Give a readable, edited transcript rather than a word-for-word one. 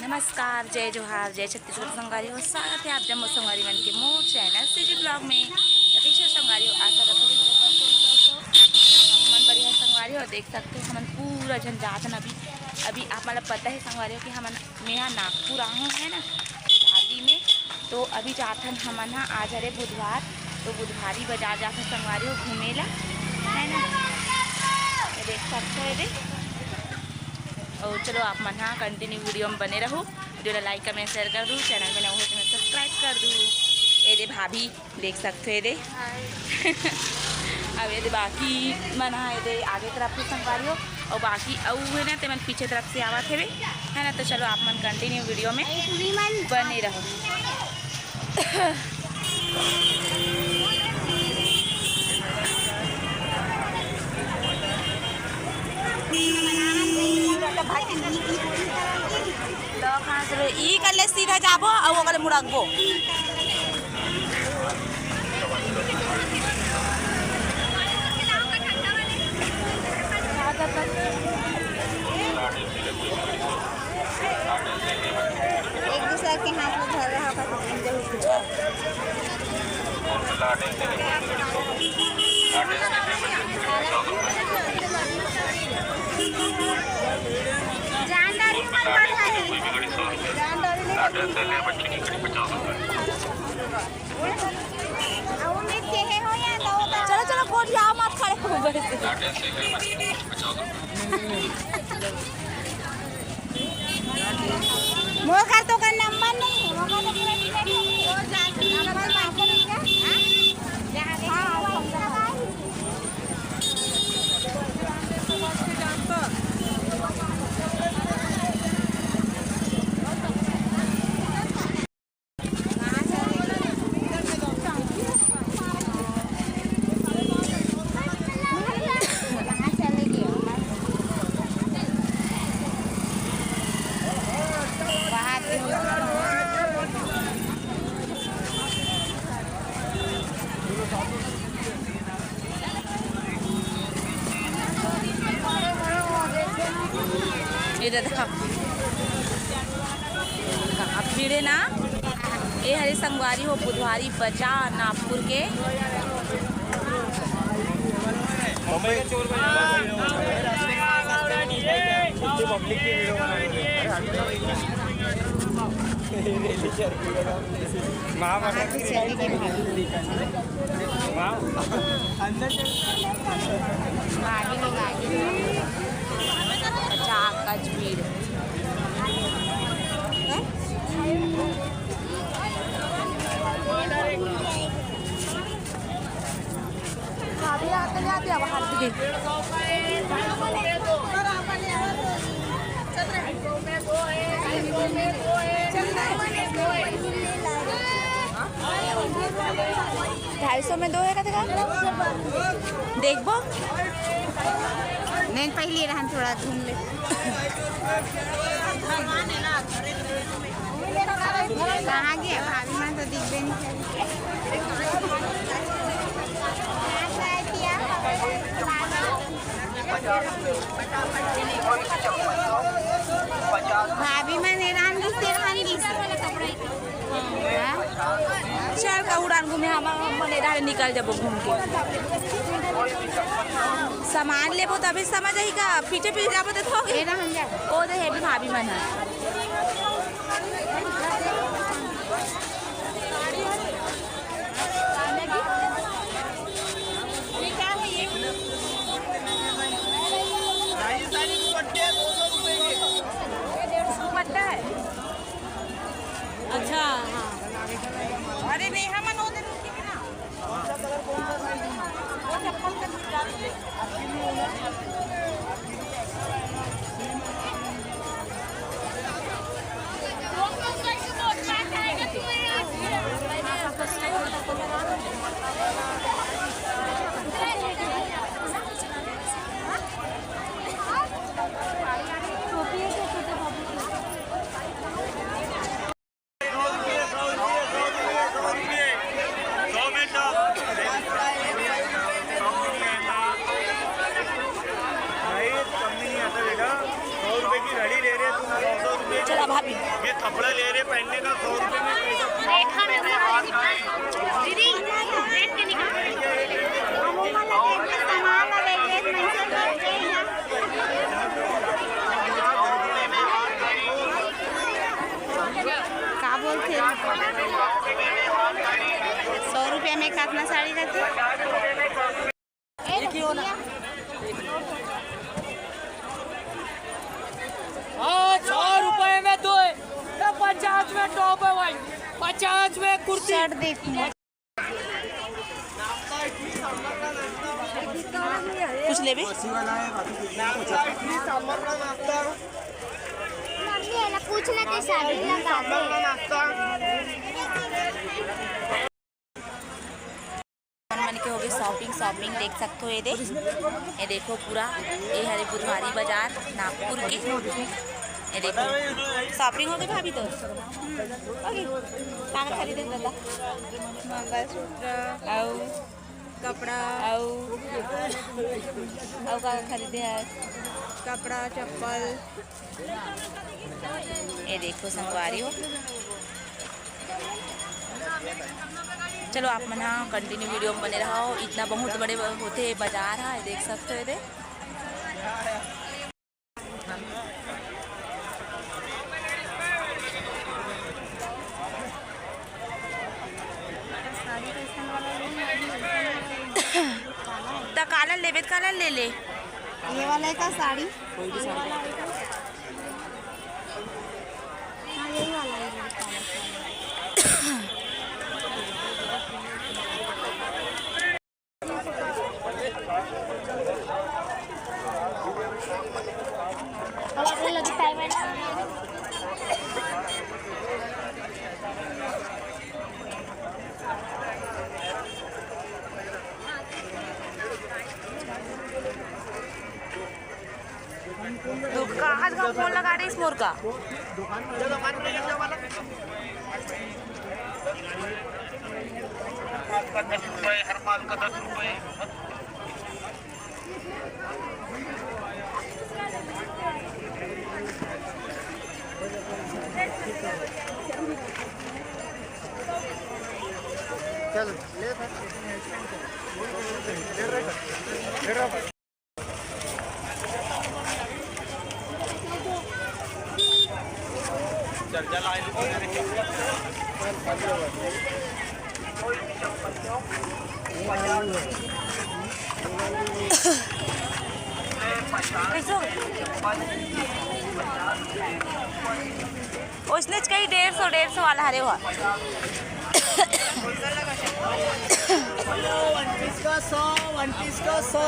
नमस्कार, जय जोहार, जय छत्तीसगढ़ संगवारी हो। स्वागत है आप जम्मू संगवारी मन के मोर चैनल सीजी ब्लॉग में। सतीश संगवारी हो, आशा रखो मन बढ़िया संगवारी हो। देख सकते हो हमन पूरा झन जातन अभी आप मतलब पता है संगवारी हो कि हमन यहाँ नागपुर आहूँ है ना शादी में। तो अभी जाथन हमन आज हरे बुधवार, तो बुधवारी बाजार जाथन संगवारी हो घूमेला है ना। देख सकते हो ये। और चलो आप मन हाँ कंटिन्यू वीडियो में बने रहो। वीडियो ला लाइक कमेंट शेयर कर दूँ, चैनल में नए हो तो मैं सब्सक्राइब कर दूँ। ये भाभी देख सकते हो ये अब ये बाकी मन हाँ ये आगे तरफ से संगवारी हो और बाकी है ना तो मन पीछे तरफ से आवा थे है ना। तो चलो आप मन कंटिन्यू वीडियो में बने रहो। ई कले सीधा जाबो और ओकरे मुड़कबो। एक दूसरे के हाथ में धर रहा चलो चलो कोट जाओ मत खड़े हो मोर का तो का नंबर नहीं है, मोर का तो पूरा टिकट है। नंबर बात कहाँ भीड़े ना। ये हरे संगवारी हो बुधवारी बाजार नागपुर के। कच भीड़ $250 में 2 है का देखबो नहीं पहले रहन थोड़ा घूम ले। कहाँ गया भाभी मां तो दिख भी नहीं। भाभी मां ने रान चल का उड़ान घूमे हम निकल जब घूम के सामान लेबो तभी समझ आई का पीछे पीछे जाबो तो ओ दे हेबी भाभी मन है। अच्छा हाँ अरे नहीं हम उधर चला भाभी ये कपड़ा ले रहे पहनने का 100 रुपये में दीदी रेट के निकाल सामान लगेंगे का बोलते 100 रुपये में कितना साड़ी रहती हाँ 100 रुपए में दो है, 50 में टॉप है भाई, 50 में कुर्ती। शर्ट देखती कुछ ले भी पूछना के साड़ी लगा मन के हो गए शॉपिंग देख सकते हो। ये देखो पूरा ये हरे बुधवारी बाजार नागपुर के। ये देखो शॉपिंग हो गई भाभी तो क्या खरीदे दादा मंगलसूत्र आओ कपड़ा आओ क्या खरीदे है कपड़ा चप्पल। ये देखो संगवारी हो। चलो आप मना कंटिन्यू वीडियो में बने रहो। इतना बहुत बड़े होते बाजार है देख सकते हो। तो काला लेबे काला ले ले ये वाला है का साड़ी कोई भी साड़ी हाँ यही वाला है तो कहाँ का फोन लगा रहे इस मोर का। हर माल का 10 रुपये। चल ले उसने कहीं 150 वाला हरे हुआ 1 पीस का 100 1 पीस का 100।